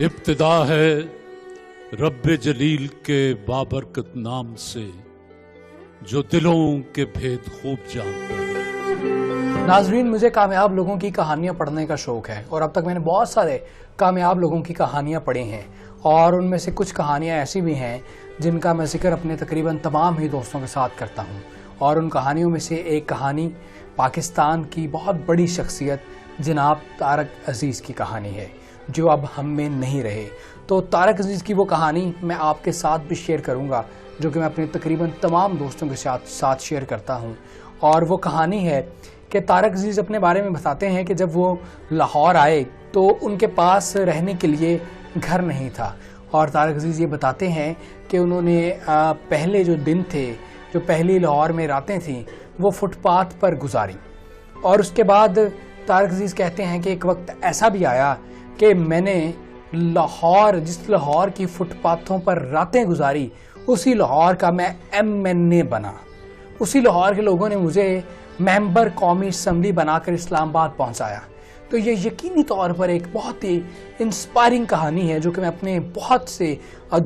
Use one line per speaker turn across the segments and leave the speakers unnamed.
ابتدا ہے رب جلیل کے بابرکت نام سے جو دلوں کے بھید خوب جانتا ہے۔
ناظرین، مجھے کامیاب لوگوں کی کہانیاں پڑھنے کا شوق ہے اور اب تک میں نے بہت سارے کامیاب لوگوں کی کہانیاں پڑھی ہیں اور ان میں سے کچھ کہانیاں ایسی بھی ہیں جن کا میں ذکر اپنے تقریباً تمام ہی دوستوں کے ساتھ کرتا ہوں، اور ان کہانیوں میں سے ایک کہانی پاکستان کی بہت بڑی شخصیت جناب طارق عزیز کی کہانی ہے جو اب ہم میں نہیں رہے۔ تو طارق عزیز کی وہ کہانی میں آپ کے ساتھ بھی شیئر کروں گا جو کہ میں اپنے تقریباً تمام دوستوں کے ساتھ شیئر کرتا ہوں، اور وہ کہانی ہے کہ طارق عزیز اپنے بارے میں بتاتے ہیں کہ جب وہ لاہور آئے تو ان کے پاس رہنے کے لیے گھر نہیں تھا، اور طارق عزیز یہ بتاتے ہیں کہ انہوں نے پہلے جو دن تھے، جو پہلی لاہور میں راتیں تھیں، وہ فٹ پاتھ پر گزاری، اور اس کے بعد طارق عزیز کہتے ہیں کہ ایک وقت ایسا بھی آیا کہ میں نے جس لاہور کی فٹ پاتھوں پر راتیں گزاری، اسی لاہور کا میں MNA بنا، اسی لاہور کے لوگوں نے مجھے ممبر قومی اسمبلی بنا کر اسلام آباد پہنچایا۔ تو یہ یقینی طور پر ایک بہت ہی انسپائرنگ کہانی ہے جو کہ میں اپنے بہت سے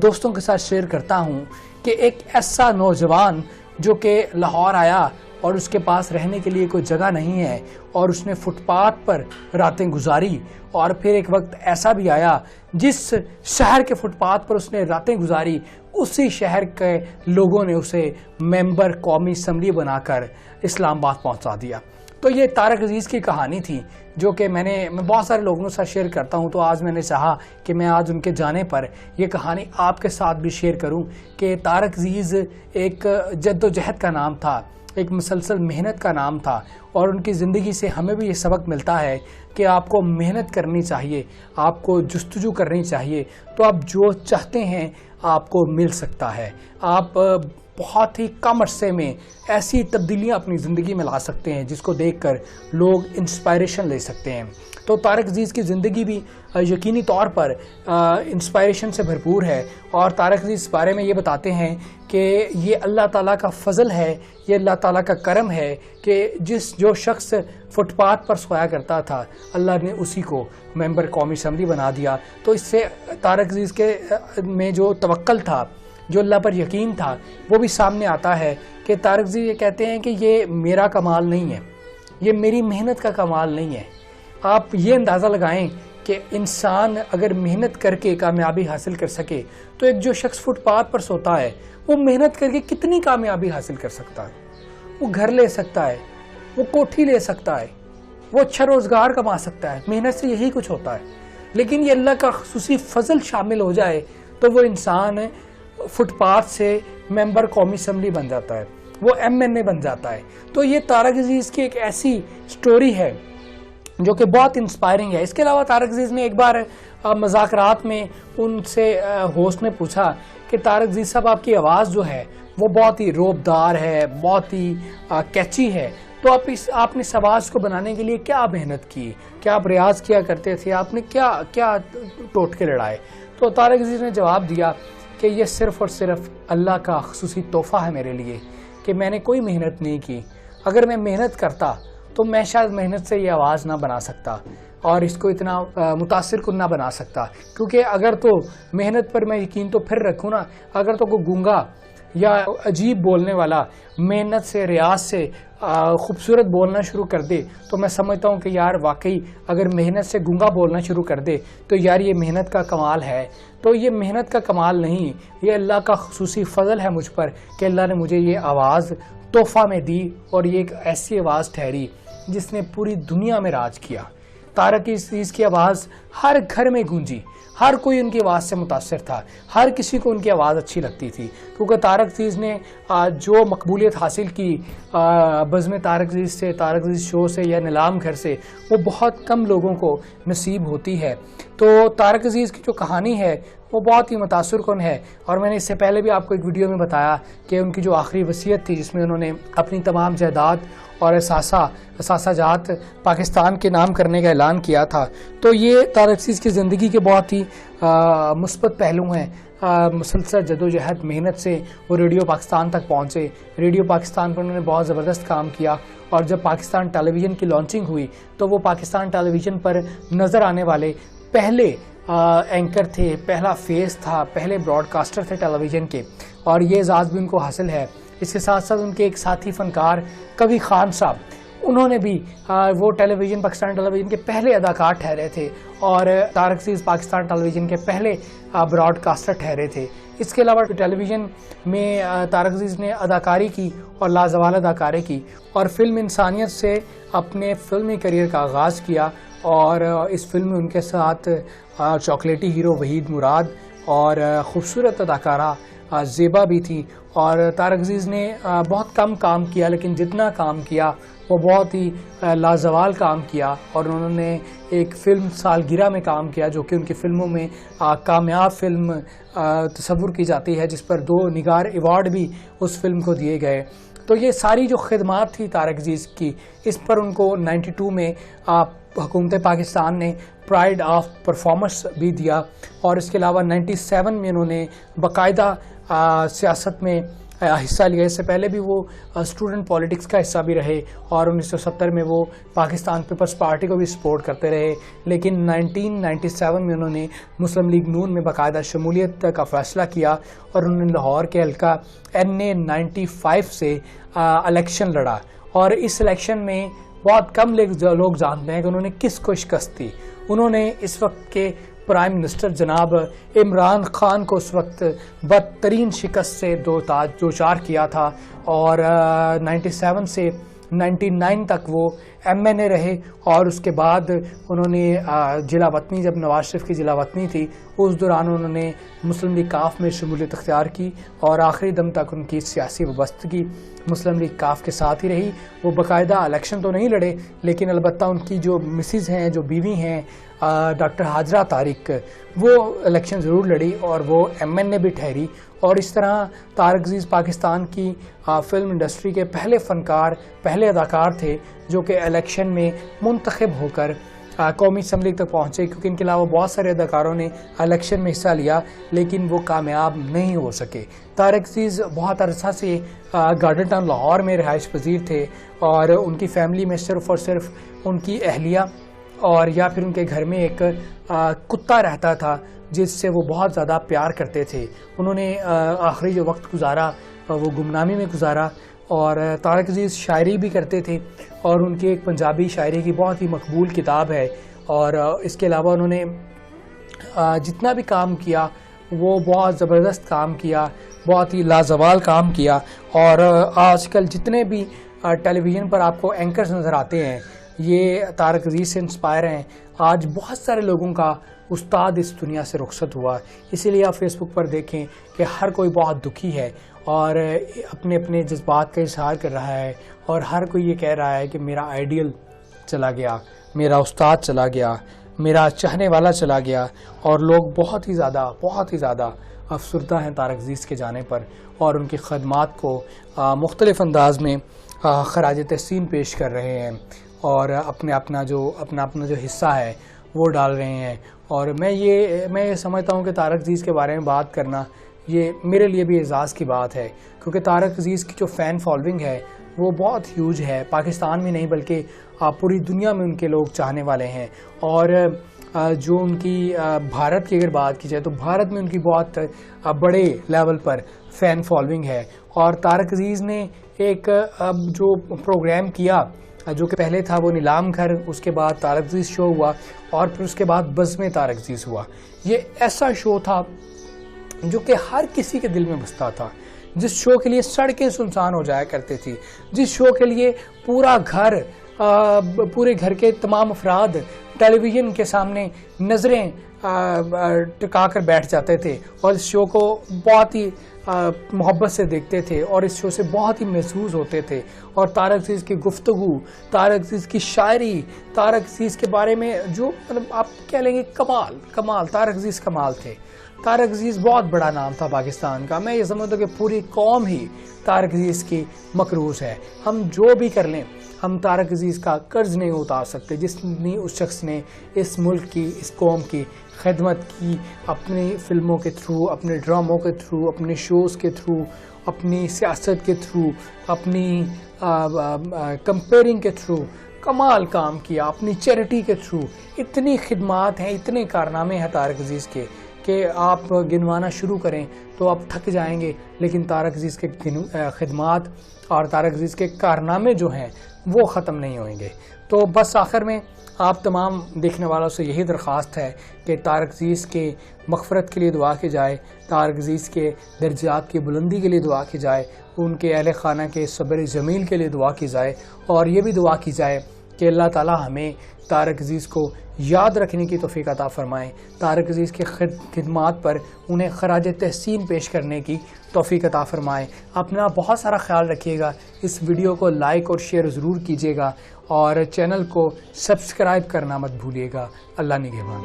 دوستوں کے ساتھ شیئر کرتا ہوں کہ ایک ایسا نوجوان جو کہ لاہور آیا اور اس کے پاس رہنے کے لیے کوئی جگہ نہیں ہے اور اس نے فٹ پاتھ پر راتیں گزاری، اور پھر ایک وقت ایسا بھی آیا جس شہر کے فٹ پاتھ پر اس نے راتیں گزاری، اسی شہر کے لوگوں نے اسے ممبر قومی اسمبلی بنا کر اسلام آباد پہنچا دیا۔ تو یہ طارق عزیز کی کہانی تھی جو کہ میں بہت سارے لوگوں کے ساتھ شیئر کرتا ہوں، تو آج میں نے چاہا کہ میں آج ان کے جانے پر یہ کہانی آپ کے ساتھ بھی شیئر کروں کہ طارق عزیز ایک جد و جہد کا نام تھا، ایک مسلسل محنت کا نام تھا، اور ان کی زندگی سے ہمیں بھی یہ سبق ملتا ہے کہ آپ کو محنت کرنی چاہیے، آپ کو جستجو کرنی چاہیے، تو آپ جو چاہتے ہیں آپ کو مل سکتا ہے۔ آپ بہت ہی کم عرصے میں ایسی تبدیلیاں اپنی زندگی میں لا سکتے ہیں جس کو دیکھ کر لوگ انسپائریشن لے سکتے ہیں۔ تو طارق عزیز کی زندگی بھی یقینی طور پر انسپائریشن سے بھرپور ہے، اور طارق عزیز اس بارے میں یہ بتاتے ہیں کہ یہ اللہ تعالیٰ کا فضل ہے، یہ اللہ تعالیٰ کا کرم ہے کہ جو شخص فٹ پاتھ پر سویا کرتا تھا، اللہ نے اسی کو ممبر قومی اسمبلی بنا دیا۔ تو اس سے طارق عزیز کے میں جو توکل تھا، جو اللہ پر یقین تھا، وہ بھی سامنے آتا ہے کہ طارق عزیز یہ کہتے ہیں کہ یہ میرا کمال نہیں ہے، یہ میری محنت کا کمال نہیں ہے۔ آپ یہ اندازہ لگائیں کہ انسان اگر محنت کر کے کامیابی حاصل کر سکے تو ایک جو شخص فٹ پاتھ پر سوتا ہے وہ محنت کر کے کتنی کامیابی حاصل کر سکتا ہے۔ وہ گھر لے سکتا ہے، وہ کوٹھی لے سکتا ہے، وہ اچھا روزگار کما سکتا ہے، محنت سے یہی کچھ ہوتا ہے۔ لیکن یہ اللہ کا خصوصی فضل شامل ہو جائے تو وہ انسان فٹ پاتھ سے ممبر قومی اسمبلی بن جاتا ہے، وہ MNA بن جاتا ہے۔ تو یہ طارق عزیز کی ایک ایسی سٹوری ہے جو کہ بہت انسپائرنگ ہے۔ اس کے علاوہ طارق عزیز نے ایک بار مذاکرات میں ان سے ہوسٹ نے پوچھا کہ طارق عزیز صاحب، آپ کی آواز جو ہے وہ بہت ہی روبدار ہے، بہت ہی کیچی ہے، تو آپ نے اس آواز کو بنانے کے لیے کیا محنت کی، کیا آپ ریاض کیا کرتے تھے، آپ نے کیا ٹوٹکے لڑائے؟ تو طارق عزیز نے جواب دیا کہ یہ صرف اور صرف اللہ کا خصوصی تحفہ ہے میرے لیے، کہ میں نے کوئی محنت نہیں کی۔ اگر میں محنت کرتا تو میں شاید محنت سے یہ آواز نہ بنا سکتا اور اس کو اتنا متاثر کن نہ بنا سکتا، کیونکہ اگر تو محنت پر میں یقین تو پھر رکھوں نا، اگر تو کوئی گونگا یا عجیب بولنے والا محنت سے، ریاض سے خوبصورت بولنا شروع کر دے تو میں سمجھتا ہوں کہ یار واقعی اگر محنت سے گونگا بولنا شروع کر دے تو یار یہ محنت کا کمال ہے۔ تو یہ محنت کا کمال نہیں، یہ اللہ کا خصوصی فضل ہے مجھ پر کہ اللہ نے مجھے یہ آواز تحفہ میں دی، اور یہ ایک ایسی آواز ٹھہری جس نے پوری دنیا میں راج کیا۔ طارق عزیز کی آواز ہر گھر میں گونجی، ہر کوئی ان کی آواز سے متاثر تھا، ہر کسی کو ان کی آواز اچھی لگتی تھی، کیونکہ طارق عزیز نے جو مقبولیت حاصل کی بزم طارق عزیز سے، طارق عزیز شو سے یا نیلام گھر سے، وہ بہت کم لوگوں کو نصیب ہوتی ہے۔ تو طارق عزیز کی جو کہانی ہے وہ بہت ہی متاثر کن ہے، اور میں نے اس سے پہلے بھی آپ کو ایک ویڈیو میں بتایا کہ ان کی جو آخری وصیت تھی جس میں انہوں نے اپنی تمام جائیداد اور اثاثہ جات پاکستان کے نام کرنے کا اعلان کیا تھا۔ تو یہ طارق عزیز کی زندگی کے بہت ہی مثبت پہلو ہیں۔ مسلسل جدوجہد محنت سے وہ ریڈیو پاکستان تک پہنچے، ریڈیو پاکستان پر انہوں نے بہت زبردست کام کیا، اور جب پاکستان ٹیلی ویژن کی لانچنگ ہوئی تو وہ پاکستان ٹیلی ویژن پر نظر آنے والے پہلے اینکر تھے، پہلا فیس تھا، پہلے براڈ کاسٹر تھے ٹیلی ویژن کے، اور یہ اعزاز بھی ان کو حاصل ہے۔ اس کے ساتھ ساتھ ان کے ایک ساتھی فنکار کبھی خان صاحب، انہوں نے بھی وہ ٹیلی ویژن، پاکستان ٹیلی ویژن کے پہلے اداکار ٹھہرے تھے، اور طارق عزیز پاکستان ٹیلی ویژن کے پہلے براڈ کاسٹر ٹھہرے تھے۔ اس کے علاوہ ٹیلی ویژن میں طارق عزیز نے اداکاری کی اور لازوال اداکاری کی، اور فلم انسانیت سے اپنے فلمی کریئر کا آغاز کیا، اور اس فلم میں ان کے ساتھ چاکلیٹی ہیرو وحید مراد اور خوبصورت اداکارہ زیبا بھی تھی۔ اور طارق عزیز نے بہت کم کام کیا، لیکن جتنا کام کیا وہ بہت ہی لازوال کام کیا، اور انہوں نے ایک فلم سالگرہ میں کام کیا جو کہ ان کی فلموں میں کامیاب فلم تصور کی جاتی ہے، جس پر 2 نگار ایوارڈ بھی اس فلم کو دیے گئے۔ تو یہ ساری جو خدمات تھی طارق عزیز کی، اس پر ان کو 92 میں حکومت پاکستان نے پرائڈ آف پرفارمنس بھی دیا، اور اس کے علاوہ 97 میں انہوں نے باقاعدہ سیاست میں حصہ لیا۔ اس سے پہلے بھی وہ اسٹوڈنٹ پالیٹکس کا حصہ بھی رہے، اور 1970 میں وہ پاکستان پیپلز پارٹی کو بھی سپورٹ کرتے رہے، لیکن 1997 میں انہوں نے مسلم لیگ نون میں باقاعدہ شمولیت کا فیصلہ کیا، اور انہوں نے لاہور کے حلقہ NA 95 سے الیکشن لڑا، اور اس الیکشن میں بہت کم لوگ جانتے ہیں کہ انہوں نے کس کو شکست دی۔ انہوں نے اس وقت کے پرائم منسٹر جناب عمران خان کو اس وقت بدترین شکست سے دو چار کیا تھا، اور 97 سے 99 تک وہ MNA رہے، اور اس کے بعد انہوں نے ضلع وطنی، جب نواز شریف کی ضلع وطنی تھی اس دوران انہوں نے مسلم لیگ کاف میں شمولیت اختیار کی، اور آخری دم تک ان کی سیاسی وابستگی مسلم لیگ کاف کے ساتھ ہی رہی۔ وہ باقاعدہ الیکشن تو نہیں لڑے، لیکن البتہ ان کی جو مسز ہیں، جو بیوی ہیں ڈاکٹر حاجرہ طارق، وہ الیکشن ضرور لڑی اور وہ MNA بھی ٹھہری، اور اس طرح طارق عزیز پاکستان کی فلم انڈسٹری کے پہلے فنکار، پہلے اداکار تھے جو کہ الیکشن میں منتخب ہو کر قومی اسمبلی تک پہنچے، کیونکہ ان کے علاوہ بہت سارے اداکاروں نے الیکشن میں حصہ لیا لیکن وہ کامیاب نہیں ہو سکے۔ طارق عزیز بہت عرصہ سے گارڈن ٹاؤن لاہور میں رہائش پذیر تھے، اور ان کی فیملی میں صرف اور صرف ان کی اہلیہ اور یا پھر ان کے گھر میں ایک کتا رہتا تھا جس سے وہ بہت زیادہ پیار کرتے تھے۔ انہوں نے آخری جو وقت گزارا وہ گمنامی میں گزارا، اور طارق عزیز شاعری بھی کرتے تھے، اور ان کی ایک پنجابی شاعری کی بہت ہی مقبول کتاب ہے، اور اس کے علاوہ انہوں نے جتنا بھی کام کیا وہ بہت زبردست کام کیا، بہت ہی لازوال کام کیا، اور آج کل جتنے بھی ٹیلی ویژن پر آپ کو اینکرز نظر آتے ہیں یہ طارق عزیز سے انسپائر ہیں۔ آج بہت سارے لوگوں کا استاد اس دنیا سے رخصت ہوا، اسی لیے آپ فیس بک پر دیکھیں کہ ہر کوئی بہت دکھی ہے اور اپنے اپنے جذبات کا اظہار کر رہا ہے، اور ہر کوئی یہ کہہ رہا ہے کہ میرا آئیڈیل چلا گیا، میرا استاد چلا گیا، میرا چاہنے والا چلا گیا، اور لوگ بہت ہی زیادہ افسردہ ہیں طارق عزیز کے جانے پر، اور ان کی خدمات کو مختلف انداز میں خراج تحسین پیش کر رہے ہیں، اور اپنا جو حصہ ہے وہ ڈال رہے ہیں۔ اور میں یہ سمجھتا ہوں کہ طارق عزیز کے بارے میں بات کرنا یہ میرے لیے بھی اعزاز کی بات ہے، کیونکہ طارق عزیز کی جو فین فالوئنگ ہے وہ بہت ہیوج ہے، پاکستان میں نہیں بلکہ پوری دنیا میں ان کے لوگ چاہنے والے ہیں، اور جو ان کی بھارت کی اگر بات کی جائے تو بھارت میں ان کی بہت بڑے لیول پر فین فالوئنگ ہے۔ اور طارق عزیز نے ایک جو پروگرام کیا جو کہ پہلے تھا وہ نیلام گھر، اس کے بعد طارق عزیز شو ہوا، اور پھر اس کے بعد بزم طارق عزیز ہوا۔ یہ ایسا شو تھا جو کہ ہر کسی کے دل میں بستا تھا، جس شو کے لیے سڑکیں سنسان ہو جایا کرتی تھی، جس شو کے لیے پورے گھر کے تمام افراد ٹیلی ویژن کے سامنے نظریں ٹکا کر بیٹھ جاتے تھے، اور اس شو کو بہت ہی محبت سے دیکھتے تھے، اور اس شو سے بہت ہی محظوظ ہوتے تھے۔ اور طارق عزیز کی گفتگو، طارق عزیز کی شاعری، طارق عزیز کے بارے میں جو آپ کہہ لیں گے کمال، طارق عزیز کمال تھے۔ طارق عزیز بہت بڑا نام تھا پاکستان کا، میں یہ سمجھتا ہوں کہ پوری قوم ہی طارق عزیز کی مقروض ہے۔ ہم جو بھی کر لیں ہم طارق عزیز کا قرض نہیں اتار سکتے، جس نے اس شخص نے اس ملک کی، اس قوم کی خدمت کی، اپنی فلموں کے تھرو، اپنے ڈراموں کے تھرو، اپنے شوز کے تھرو، اپنی سیاست کے تھرو، اپنی کمپیئرنگ کے تھرو کمال کام کیا اپنی چیریٹی کے تھرو. اتنی خدمات ہیں, اتنے کارنامے ہیں طارق عزیز کے کہ آپ گنوانا شروع کریں تو آپ تھک جائیں گے, لیکن طارق عزیز کے خدمات اور طارق عزیز کے کارنامے جو ہیں وہ ختم نہیں ہوئیں گے. تو بس آخر میں آپ تمام دیکھنے والوں سے یہی درخواست ہے کہ طارق عزیز کے مغفرت کے لیے دعا کی جائے, طارق عزیز کے درجات کی بلندی کے لیے دعا کی جائے, ان کے اہل خانہ کے صبر جمیل کے لیے دعا کی جائے, اور یہ بھی دعا کی جائے کہ اللہ تعالی ہمیں طارق عزیز کو یاد رکھنے کی توفیق عطا فرمائیں, طارق عزیز کے خدمات پر انہیں خراج تحسین پیش کرنے کی توفیق عطا فرمائیں. اپنا بہت سارا خیال رکھیے گا. اس ویڈیو کو لائک اور شیئر ضرور کیجیے گا, اور چینل کو سبسکرائب کرنا مت بھولیے گا. اللہ نگہبان.